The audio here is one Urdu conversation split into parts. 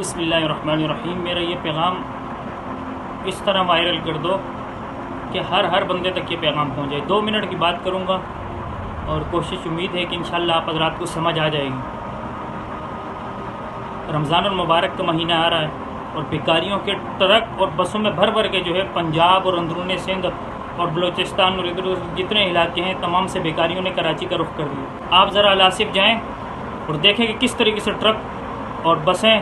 بسم اللہ الرحمن الرحیم۔ میرا یہ پیغام اس طرح وائرل کر دو کہ ہر بندے تک یہ پیغام پہنچ جائے۔ 2 منٹ کی بات کروں گا اور کوشش امید ہے کہ انشاءاللہ آپ حضرات کو سمجھ آ جائے گی۔ رمضان المبارک کا مہینہ آ رہا ہے اور بیکاریوں کے ٹرک اور بسوں میں بھر کے جو ہے پنجاب اور اندرون سندھ اور بلوچستان اور ادھر جتنے علاقے ہیں تمام سے بیکاریوں نے کراچی کا رخ کر دیا۔ آپ ذرا الاسف جائیں اور دیکھیں کہ کس طریقے سے ٹرک اور بسیں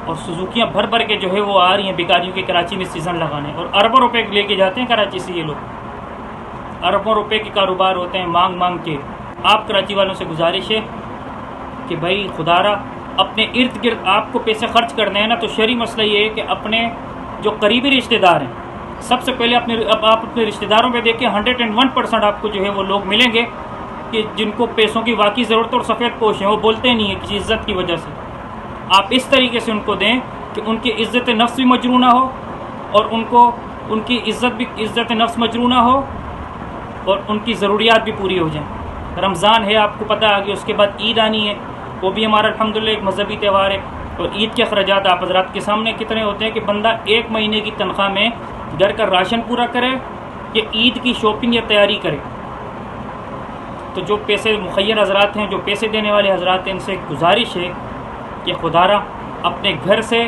اور سزوکیاں بھر کے جو ہے وہ آ رہی ہیں بیکاریوں کے کراچی میں سیزن لگانے، اور اربوں روپے لے کے جاتے ہیں کراچی سے یہ لوگ۔ اربوں روپے کے کاروبار ہوتے ہیں مانگ کے۔ آپ کراچی والوں سے گزارش ہے کہ بھائی خدا را اپنے ارد گرد آپ کو پیسے خرچ کرنے ہیں نا، تو شرعی مسئلہ یہ ہے کہ اپنے جو قریبی رشتہ دار ہیں سب سے پہلے آپ اپنے رشتہ داروں پہ دیکھیں 101% آپ کو جو ہے وہ لوگ ملیں گے کہ جن کو پیسوں کی واقعی ضرورت اور سفید پوش ہیں، وہ بولتے نہیں ہیں کسی عزت کی وجہ سے۔ آپ اس طریقے سے ان کو دیں کہ ان کی عزت نفس بھی مجروح نہ ہو اور ان کی عزت نفس مجروح نہ ہو اور ان کی ضروریات بھی پوری ہو جائیں۔ رمضان ہے، آپ کو پتہ ہے کہ اس کے بعد عید آنی ہے، وہ بھی ہمارا الحمدللہ ایک مذہبی تہوار ہے، اور عید کے اخراجات آپ حضرات کے سامنے کتنے ہوتے ہیں کہ بندہ 1 مہینے کی تنخواہ میں گھر کا راشن پورا کرے یا عید کی شاپنگ یا تیاری کرے۔ تو جو پیسے مخیر حضرات ہیں، جو پیسے دینے والے حضرات ہیں، ان سے گزارش ہے کہ خدا را اپنے گھر سے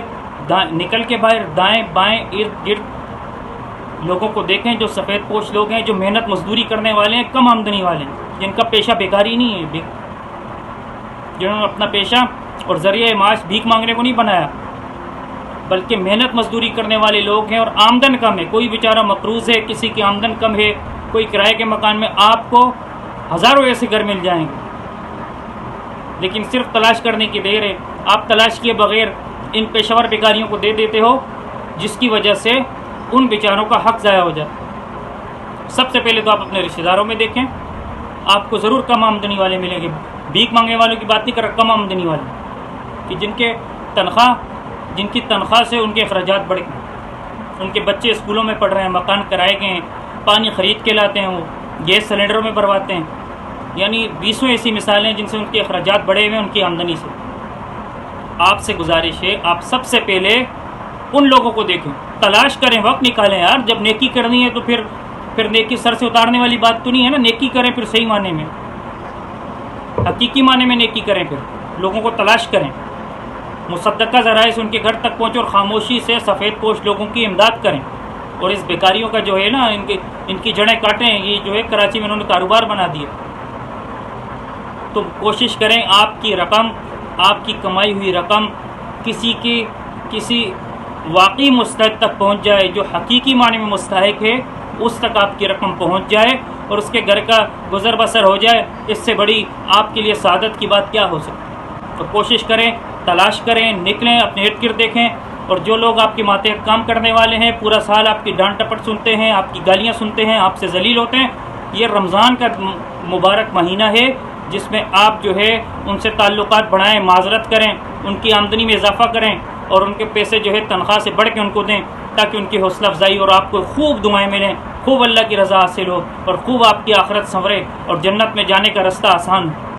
نکل کے باہر دائیں بائیں ارد گرد لوگوں کو دیکھیں جو سفید پوش لوگ ہیں، جو محنت مزدوری کرنے والے ہیں، کم آمدنی والے ہیں، جن کا پیشہ بیکاری نہیں ہے، جنہوں نے اپنا پیشہ اور ذریعہ معاش بھیک مانگنے کو نہیں بنایا، بلکہ محنت مزدوری کرنے والے لوگ ہیں اور آمدن کم ہے۔ کوئی بیچارہ مقروض ہے، کسی کی آمدن کم ہے، کوئی کرائے کے مکان میں، آپ کو ہزاروں ایسے گھر مل جائیں گے، لیکن صرف تلاش کرنے کی دیر ہے۔ آپ تلاش کیے بغیر ان پیشہ ور بیکاریوں کو دے دیتے ہو، جس کی وجہ سے ان بیچاروں کا حق ضائع ہو جاتا۔ سب سے پہلے تو آپ اپنے رشتہ داروں میں دیکھیں، آپ کو ضرور کم آمدنی والے ملیں گے۔ بھیک مانگنے والوں کی بات نہیں کر رہا، کم آمدنی والے کہ جن کی تنخواہ سے ان کے اخراجات بڑھ گئے، ان کے بچے اسکولوں میں پڑھ رہے ہیں، مکان کرائے گئے ہیں، پانی خرید کے لاتے ہیں، وہ گیس سلنڈروں میں بھرواتے ہیں، یعنی 20 ایسی مثالیں جن سے ان کے اخراجات بڑھے ہوئے ہیں ان کی آمدنی سے۔ آپ سے گزارش ہے آپ سب سے پہلے ان لوگوں کو دیکھیں، تلاش کریں، وقت نکالیں یار۔ جب نیکی کرنی ہے تو پھر نیکی سر سے اتارنے والی بات تو نہیں ہے نا۔ نیکی کریں پھر صحیح معنی میں، حقیقی معنی میں نیکی کریں، پھر لوگوں کو تلاش کریں، مصدقہ ذرائع سے ان کے گھر تک پہنچے اور خاموشی سے سفید پوش لوگوں کی امداد کریں، اور اس بیکاریوں کا جو ہے نا ان کی جڑیں کاٹیں۔ یہ جو ہے کراچی میں انہوں نے کاروبار بنا دیا۔ تو کوشش کریں آپ کی کمائی ہوئی رقم کسی واقعی مستحق تک پہنچ جائے، جو حقیقی معنی میں مستحق ہے، اس تک آپ کی رقم پہنچ جائے اور اس کے گھر کا گزر بسر ہو جائے۔ اس سے بڑی آپ کے لیے سعادت کی بات کیا ہو سکتی؟ تو کوشش کریں، تلاش کریں، نکلیں، اپنے ارد گرد دیکھیں، اور جو لوگ آپ کے ماتحت کام کرنے والے ہیں، پورا سال آپ کی ڈانٹ ٹپٹ سنتے ہیں، آپ کی گالیاں سنتے ہیں، آپ سے ذلیل ہوتے ہیں، یہ رمضان کا مبارک مہینہ ہے جس میں آپ جو ہے ان سے تعلقات بڑھائیں، معذرت کریں، ان کی آمدنی میں اضافہ کریں، اور ان کے پیسے جو ہے تنخواہ سے بڑھ کے ان کو دیں، تاکہ ان کی حوصلہ افزائی اور آپ کو خوب دعائیں ملیں، خوب اللہ کی رضا حاصل ہو، اور خوب آپ کی آخرت سنورے اور جنت میں جانے کا راستہ آسان ہو۔